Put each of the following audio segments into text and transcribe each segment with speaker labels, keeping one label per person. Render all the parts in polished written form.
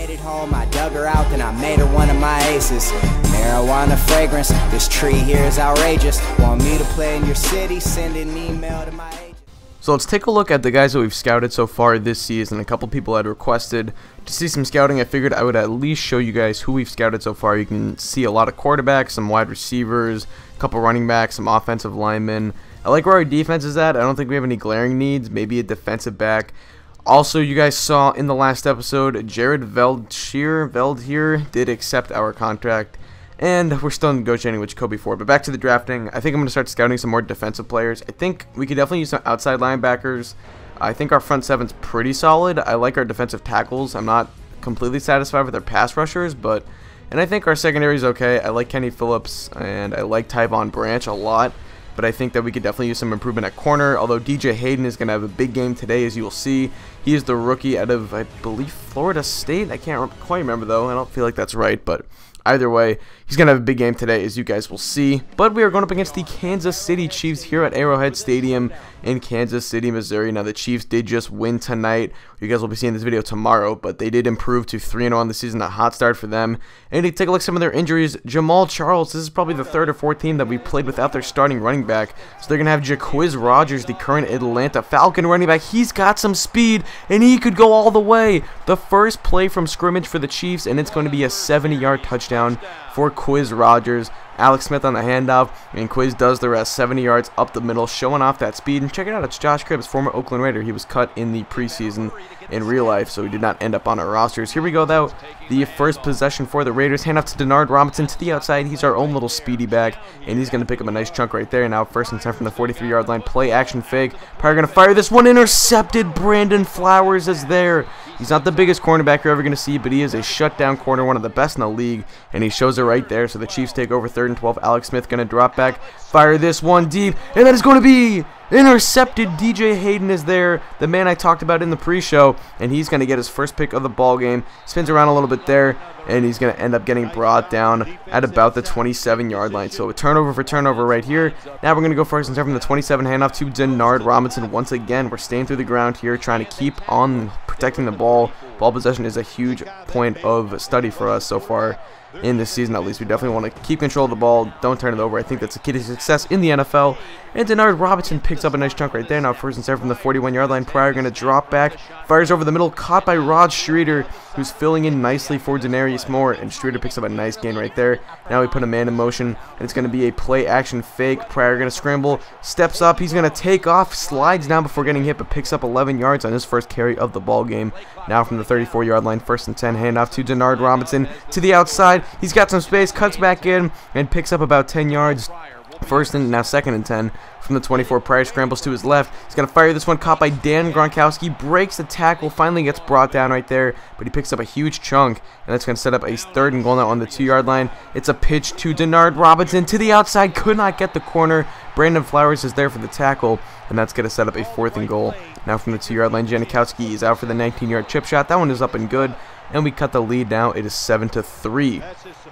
Speaker 1: made it home, I dug her out, then I made her one of my aces. Marijuana fragrance, this tree here is outrageous. Want me to play in your city? Send an email to my agent.
Speaker 2: So let's take a look at the guys that we've scouted so far this season. A couple people had requested to see some scouting. I figured I would at least show you guys who we've scouted so far. You can see a lot of quarterbacks, some wide receivers, a couple running backs, some offensive linemen. I like where our defense is at. I don't think we have any glaring needs. Maybe a defensive back. Also, you guys saw in the last episode, Jared Veldheer did accept our contract. And we're still negotiating with Jacoby Ford. But back to the drafting. I think I'm going to start scouting some more defensive players. I think we could definitely use some outside linebackers. I think our front seven's pretty solid. I like our defensive tackles. I'm not completely satisfied with our pass rushers, and I think our secondary is okay. I like Kenny Phillips and I like Tyvon Branch a lot. But I think that we could definitely use some improvement at corner. Although DJ Hayden is going to have a big game today, as you will see. He is the rookie out of, I believe, Florida State. I can't quite remember, though. I don't feel like that's right, but either way, he's going to have a big game today, as you guys will see. But we are going up against the Kansas City Chiefs here at Arrowhead Stadium in Kansas City, Missouri. Now, the Chiefs did just win tonight. You guys will be seeing this video tomorrow, but they did improve to 3-0 on the season. A hot start for them. And to take a look at some of their injuries, Jamal Charles, this is probably the third or fourth team that we played without their starting running back. So they're going to have Jacquizz Rodgers, the current Atlanta Falcon running back. He's got some speed, and he could go all the way. The first play from scrimmage for the Chiefs, and it's going to be a 70-yard touchdown for Quiz Rodgers. Alex Smith on the handoff, and Quiz does the rest, 70 yards up the middle, showing off that speed. And check it out, it's Josh Cribbs, former Oakland Raider. He was cut in the preseason in real life, so he did not end up on our rosters. Here we go, though. The first possession for the Raiders. Handoff to Denard Robinson to the outside. He's our own little speedy back, and he's going to pick up a nice chunk right there. Now first and 10 from the 43-yard line. Play action fake. Pryor going to fire this one. Intercepted. Brandon Flowers is there. He's not the biggest cornerback you're ever going to see, but he is a shutdown corner, one of the best in the league, and he shows it right there. So the Chiefs take over 3rd and 12. Alex Smith going to drop back, fire this one deep, and that is going to be intercepted. DJ Hayden is there, the man I talked about in the pre-show, and he's going to get his first pick of the ball game. Spins around a little bit there, and he's going to end up getting brought down at about the 27-yard line. So a turnover for turnover right here. Now we're going to go first and 10 from the 27, handoff to Denard Robinson. Once again, we're staying through the ground here, trying to keep on protecting the ball. Ball possession is a huge point of study for us so far in this season. At least we definitely want to keep control of the ball, don't turn it over. I think that's a key to success in the NFL. And Denard Robinson picks up a nice chunk right there. Now first and 10 from the 41-yard line. Pryor going to drop back, fires over the middle, caught by Rod Streeter, who's filling in nicely for Denarius Moore, and Streeter picks up a nice gain right there. Now we put a man in motion, and it's going to be a play action fake. Pryor going to scramble, steps up, he's going to take off, slides down before getting hit, but picks up 11 yards on his first carry of the ball game. Now from the 34-yard line, first and 10, handoff to Denard Robinson to the outside. He's got some space, cuts back in, and picks up about 10 yards. Now second and 10 from the 24. Pryor scrambles to his left. He's going to fire this one, caught by Dan Gronkowski. Breaks the tackle, finally gets brought down right there, but he picks up a huge chunk, and that's going to set up a 3rd and goal now on the 2-yard line. It's a pitch to Denard Robinson to the outside. Could not get the corner. Brandon Flowers is there for the tackle, and that's going to set up a 4th and goal. Now from the 2-yard line, Janikowski is out for the 19-yard chip shot. That one is up and good. And we cut the lead now. It is 7-3.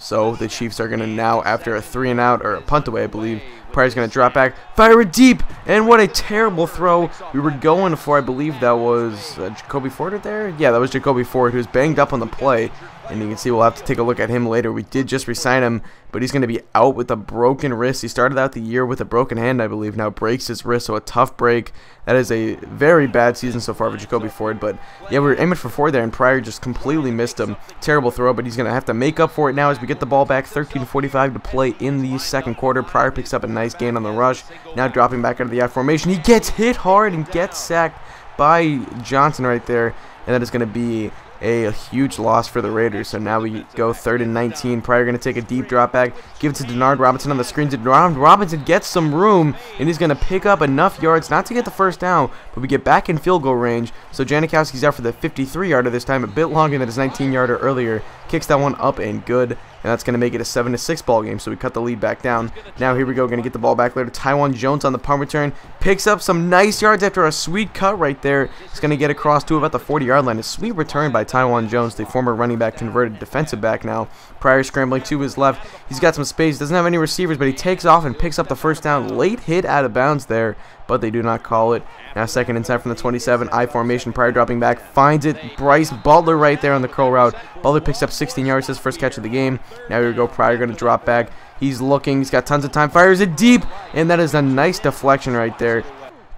Speaker 2: So the Chiefs are going to now, after a 3-and-out, or a punt away, I believe, Pryor's going to drop back, fire it deep, and what a terrible throw. We were going for, I believe that was Jacoby Ford right there? Yeah, that was Jacoby Ford, who's banged up on the play. And you can see we'll have to take a look at him later. We did just re-sign him, but he's going to be out with a broken wrist. He started out the year with a broken hand, I believe. Now breaks his wrist, so a tough break. That is a very bad season so far for Jacoby Ford. But yeah, we were aiming for Ford there, and Pryor just completely missed him. Terrible throw, but he's going to have to make up for it now as we get the ball back. 13:45 to play in the second quarter. Pryor picks up a nice gain on the rush. Now dropping back out of the I formation. He gets hit hard and gets sacked by Johnson right there. And that is going to be a huge loss for the Raiders. So now we go 3rd and 19. Pryor going to take a deep drop back, give it to Denard Robinson on the screen. Denard Robinson gets some room, and he's going to pick up enough yards not to get the first down, but we get back in field goal range. So Janikowski's out for the 53-yarder this time, a bit longer than his 19-yarder earlier. Kicks that one up and good, and that's going to make it a 7-6 ball game, so we cut the lead back down. Now here we go, going to get the ball back later. Tywan Jones on the punt return, picks up some nice yards after a sweet cut right there. He's going to get across to about the 40-yard line. A sweet return by Tywan Jones, the former running back converted defensive back now. Pryor scrambling to his left. He's got some space, doesn't have any receivers, but he takes off and picks up the first down. Late hit out of bounds there but they do not call it. Now 2nd and 10 from the 27, I formation, Pryor dropping back, finds it, Bryce Butler right there on the curl route. Butler picks up 16 yards, his first catch of the game. Now here we go, Pryor going to drop back. He's looking, he's got tons of time, fires it deep, and that is a nice deflection right there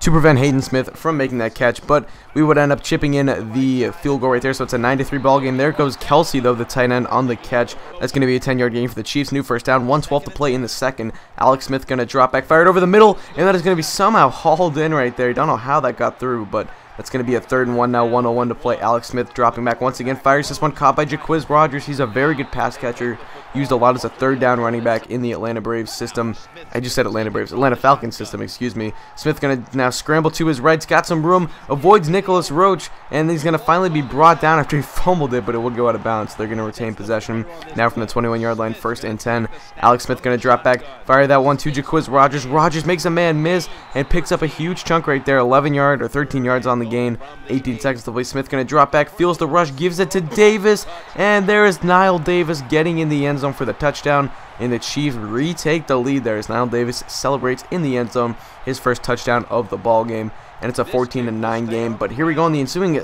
Speaker 2: to prevent Hayden Smith from making that catch, but we would end up chipping in the field goal right there, so it's a 9-3 ball game. There goes Kelsey, though, the tight end on the catch. That's going to be a 10-yard gain for the Chiefs. New first down, 1:12 to play in the second. Alex Smith going to drop back, fired over the middle, and that is going to be somehow hauled in right there. Don't know how that got through, but that's going to be a 3rd and 1 now, 1:01 to play. Alex Smith dropping back once again, fires this one, caught by Jaquiz Rogers. He's a very good pass catcher, used a lot as a 3rd down running back in the Atlanta Braves system. I just said Atlanta Braves, Atlanta Falcons system, excuse me. Smith going to now scramble to his right, got some room, avoids Nicholas Roach, and he's going to finally be brought down after he fumbled it, but it will go out of bounds. They're going to retain possession. Now from the 21-yard line, 1st and 10. Alex Smith going to drop back, fire that one to Jaquiz Rogers. Rogers makes a man miss and picks up a huge chunk right there, 11 yard or 13 yards on the gain. 18 seconds to play. Smith going to drop back, feels the rush, gives it to Davis, and there is Niall Davis getting in the end zone for the touchdown, and the Chiefs retake the lead there as Niall Davis celebrates in the end zone his first touchdown of the ball game, and it's a 14-9 game. But here we go in the ensuing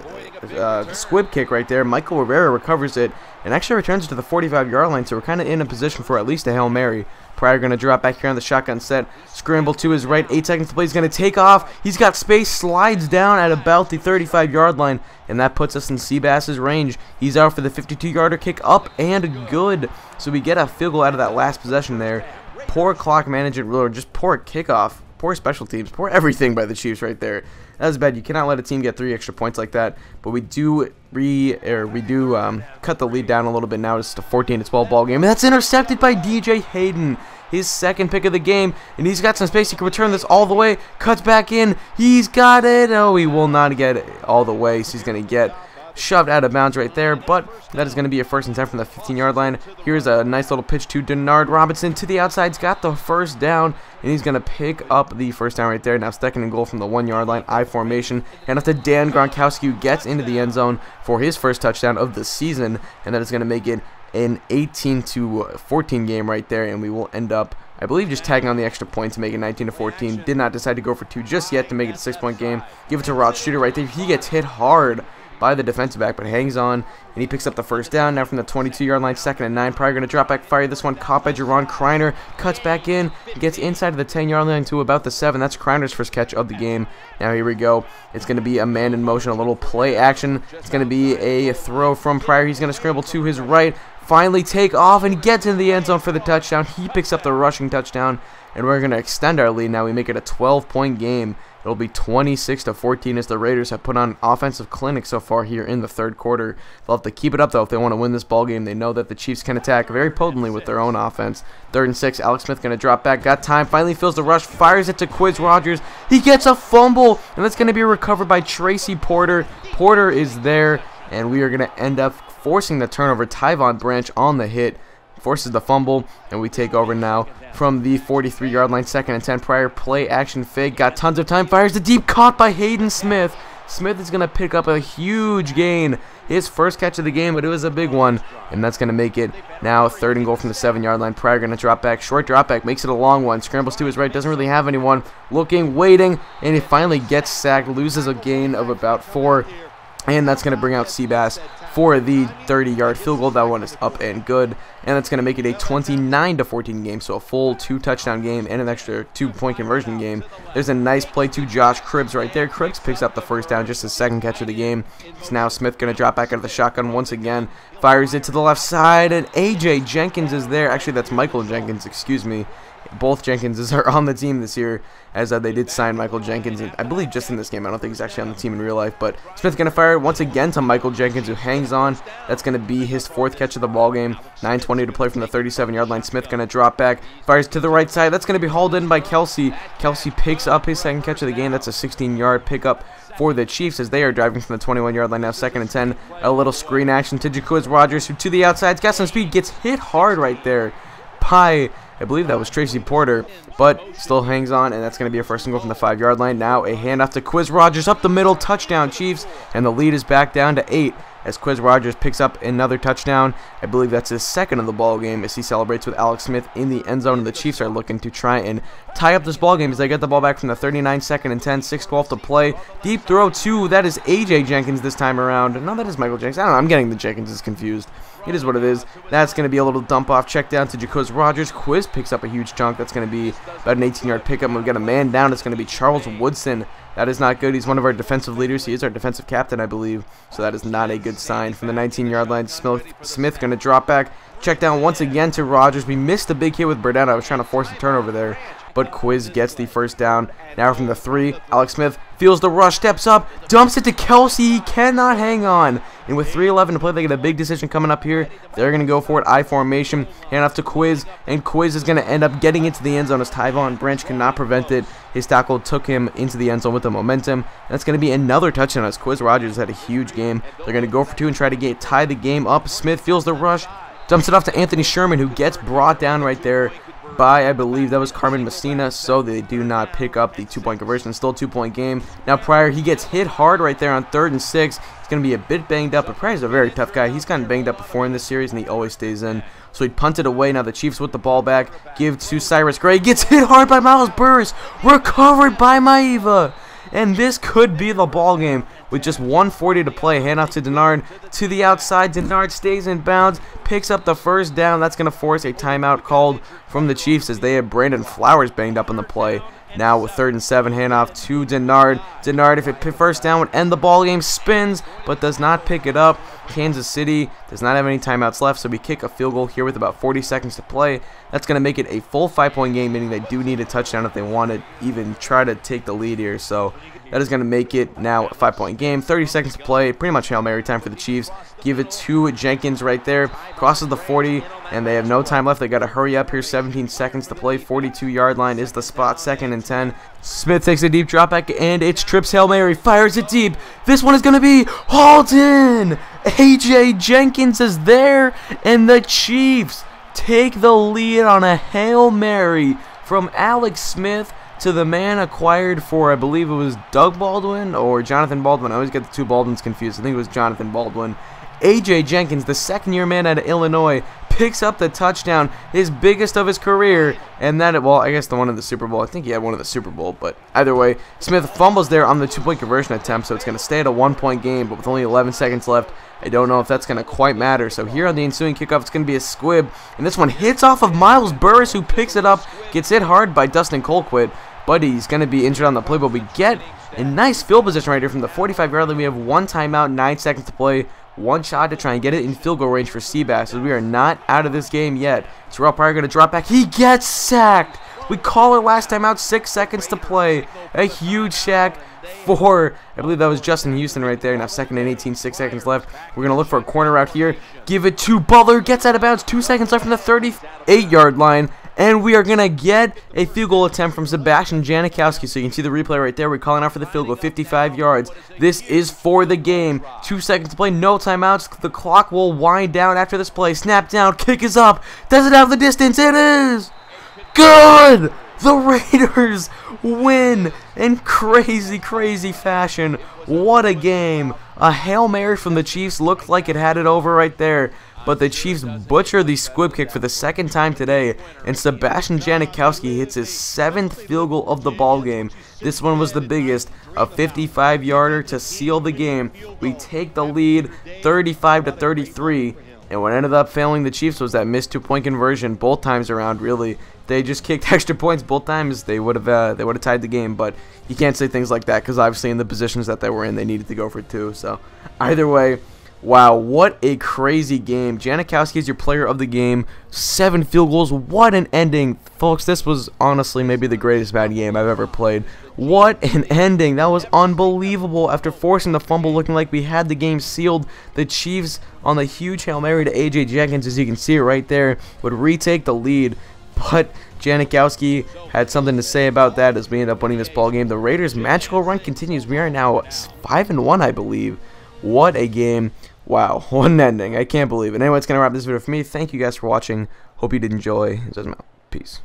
Speaker 2: squib kick right there. Michael Rivera recovers it and actually returns it to the 45-yard line, so we're kind of in a position for at least a Hail Mary. Pryor going to drop back here on the shotgun set, scramble to his right, 8 seconds to play. He's going to take off. He's got space, slides down at about the 35-yard line, and that puts us in Seabass's range. He's out for the 52-yarder, kick up and good. So we get a field goal out of that last possession there. Poor clock management, or just poor kickoff, poor special teams, poor everything by the Chiefs right there. That was bad. You cannot let a team get 3 extra points like that. But we do cut the lead down a little bit now. It's a 14-12 ball game. And that's intercepted by DJ Hayden, his 2nd pick of the game, and he's got some space. He can return this all the way. Cuts back in. He's got it. Oh, he will not get it all the way. So he's going to get shoved out of bounds right there, but that is going to be a 1st and 10 from the 15-yard line. Here's a nice little pitch to Denard Robinson to the outside. He's got the first down, and he's going to pick up the first down right there. Now 2nd and goal from the 1-yard line, I formation, and up to Dan Gronkowski, who gets into the end zone for his first touchdown of the season, and that is going to make it an 18-14 game right there, and we will end up, I believe, just tagging on the extra point to make it 19-14. Did not decide to go for 2 just yet to make it a 6-point game. Give it to Rod Streeter right there. He gets hit hard by the defensive back, but hangs on, and he picks up the first down. Now from the 22-yard line, 2nd and 9. Pryor going to drop back, fire this one, caught by Jerron Kreiner, cuts back in, gets inside of the 10-yard line to about the 7. That's Kreiner's first catch of the game. Now here we go. It's going to be a man in motion, a little play action. It's going to be a throw from Pryor. He's going to scramble to his right, finally take off, and gets in the end zone for the touchdown. He picks up the rushing touchdown, and we're going to extend our lead. Now we make it a 12-point game. It'll be 26-14 as the Raiders have put on an offensive clinic so far here in the 3rd quarter. They'll have to keep it up, though, if they want to win this ball game. They know that the Chiefs can attack very potently with their own offense. 3rd and 6, Alex Smith going to drop back. Got time, finally feels the rush, fires it to Quiz Rogers. He gets a fumble, and that's going to be recovered by Tracy Porter. Porter is there, and we are going to end up forcing the turnover. Tyvon Branch on the hit, forces the fumble, and we take over now from the 43-yard line. 2nd and 10. Pryor play action fake, got tons of time, fires the deep, caught by Hayden Smith. Smith is going to pick up a huge gain, his first catch of the game, but it was a big one, and that's going to make it now 3rd and goal from the 7-yard line. Pryor going to drop back, short drop back, makes it a long one, scrambles to his right, doesn't really have anyone, looking, waiting, and he finally gets sacked, loses a gain of about 4, and that's going to bring out Seabass for the 30-yard field goal. That one is up and good, and that's going to make it a 29-14 game, so a full 2-touchdown game and an extra 2-point conversion game. There's a nice play to Josh Cribbs right there. Cribbs picks up the first down, just his 2nd catch of the game. It's now Smith going to drop back out of the shotgun once again, fires it to the left side, and A.J. Jenkins is there. Actually, that's Michael Jenkins, excuse me. Both Jenkinses are on the team this year, as they did sign Michael Jenkins, I believe, just in this game. I don't think he's actually on the team in real life, but Smith's going to fire it once again to Michael Jenkins, who hangs on. That's going to be his 4th catch of the ball game. 9:20 to play from the 37-yard line. Smith going to drop back, fires to the right side. That's going to be hauled in by Kelsey. Kelsey picks up his 2nd catch of the game. That's a 16-yard pickup for the Chiefs as they are driving from the 21-yard line. Now 2nd and 10. A little screen action to Jaquiz Rogers, who to the outside. He's got some speed, gets hit hard right there by, I believe that was Tracy Porter, but still hangs on, and that's going to be a 1st and goal from the 5-yard line. Now a handoff to Quiz Rogers up the middle, touchdown Chiefs, and the lead is back down to 8 as Quiz Rogers picks up another touchdown. I believe that's his second of the ball game as he celebrates with Alex Smith in the end zone, and the Chiefs are looking to try and tie up this ball game as they get the ball back from the 39, second and 10, 6:12 to play. Deep throw to, that is AJ Jenkins this time around. No, that is Michael Jenkins. I don't know, I'm getting the Jenkinses confused. It is what it is. That's going to be a little dump off. Check down to Jacoz Rogers. Quiz picks up a huge chunk. That's going to be about an 18-yard pickup. We've got a man down. It's going to be Charles Woodson. That is not good. He's one of our defensive leaders. He is our defensive captain, I believe. So that is not a good sign. From the 19-yard line, Smith going to drop back. Check down once again to Rogers. We missed a big hit with Burdett. I was trying to force a turnover there, but Quiz gets the first down. Now from the 3, Alex Smith feels the rush, steps up, dumps it to Kelsey. He cannot hang on. And with 3:11 to play, they get a big decision coming up here. They're going to go for it. I formation. Hand off to Quiz, and Quiz is going to end up getting into the end zone as Tyvon Branch cannot prevent it. His tackle took him into the end zone with the momentum. And that's going to be another touchdown as Quiz Rogers had a huge game. They're going to go for 2 and try to tie the game up. Smith feels the rush, dumps it off to Anthony Sherman, who gets brought down right there by, I believe that was Carmen Messina, so they do not pick up the 2-point conversion. Still a 2-point game. Now Pryor, he gets hit hard right there on 3rd and 6. He's going to be a bit banged up, but Pryor's a very tough guy. He's gotten banged up before in this series, and he always stays in. So he punted away. Now the Chiefs with the ball back. Give to Cyrus Gray. Gets hit hard by Miles Burris. Recovered by Maiva. And this could be the ball game with just 1:40 to play. Handoff to Denard to the outside. Denard stays in bounds, picks up the first down. That's going to force a timeout called from the Chiefs as they have Brandon Flowers banged up on the play. Now with 3rd and 7, handoff to Denard. Denard, if it first down, would end the ball game. Spins, but does not pick it up. Kansas City does not have any timeouts left, so we kick a field goal here with about 40 seconds to play. That's going to make it a full 5-point game, meaning they do need a touchdown if they want to even try to take the lead here. So that is going to make it now a 5-point game. 30 seconds to play. Pretty much Hail Mary time for the Chiefs. Give it to Jenkins right there. Crosses the 40, and they have no time left. They got to hurry up here. 17 seconds to play. 42-yard line is the spot. 2nd and 10. Smith takes a deep drop back, and it's trips Hail Mary. Fires it deep. This one is going to be Halton. AJ Jenkins is there, and the Chiefs take the lead on a Hail Mary from Alex Smith to the man acquired for, I believe it was Doug Baldwin or Jonathan Baldwin. I always get the two Baldwins confused. I think it was Jonathan Baldwin. AJ Jenkins, the second-year man out of Illinois, picks up the touchdown, his biggest of his career, and that, well, I guess the one in the Super Bowl. I think he had one in the Super Bowl, but either way, Smith fumbles there on the 2-point conversion attempt, so it's going to stay at a 1-point game, but with only 11 seconds left, I don't know if that's going to quite matter. So here on the ensuing kickoff, it's going to be a squib, and this one hits off of Miles Burris, who picks it up, gets hit hard by Dustin Colquitt, but he's going to be injured on the play, but we get a nice field position right here from the 45-yard line. We have 1 timeout, 9 seconds to play, 1 shot to try and get it in field goal range for Seabass, as we are not out of this game yet. Terrell Pryor going to drop back. He gets sacked. We call it last time out, 6 seconds to play. A huge sack for, I believe that was Justin Houston right there. Now 2nd and 18, 6 seconds left. We're going to look for a corner out here. Give it to Butler. Gets out of bounds. 2 seconds left from the 38-yard line. And we are going to get a field goal attempt from Sebastian Janikowski. So you can see the replay right there. We're calling out for the field goal, 55 yards. This is for the game. 2 seconds to play, no timeouts. The clock will wind down after this play. Snap down, kick is up. Does it have the distance? It is good! The Raiders win in crazy, crazy fashion. What a game. A Hail Mary from the Chiefs looked like it had it over right there. But the Chiefs butcher the squib kick for the 2nd time today, and Sebastian Janikowski hits his 7th field goal of the ball game. This one was the biggest, a 55-yarder to seal the game. We take the lead 35-33, and what ended up failing the Chiefs was that missed 2-point conversion both times around. Really, they just kicked extra points both times. They would have tied the game, but you can't say things like that because obviously in the positions that they were in, they needed to go for 2. So either way. Wow, what a crazy game. Janikowski is your player of the game. 7 field goals. What an ending. Folks, this was honestly maybe the greatest Madden game I've ever played. What an ending. That was unbelievable. After forcing the fumble, looking like we had the game sealed, the Chiefs on the huge Hail Mary to AJ Jenkins, as you can see it right there, would retake the lead. But Janikowski had something to say about that as we end up winning this ball game. The Raiders' magical run continues. We are now 5-1, I believe. What a game. Wow, what an ending. I can't believe it. Anyway, it's going to wrap this video for me. Thank you guys for watching. Hope you did enjoy. Peace.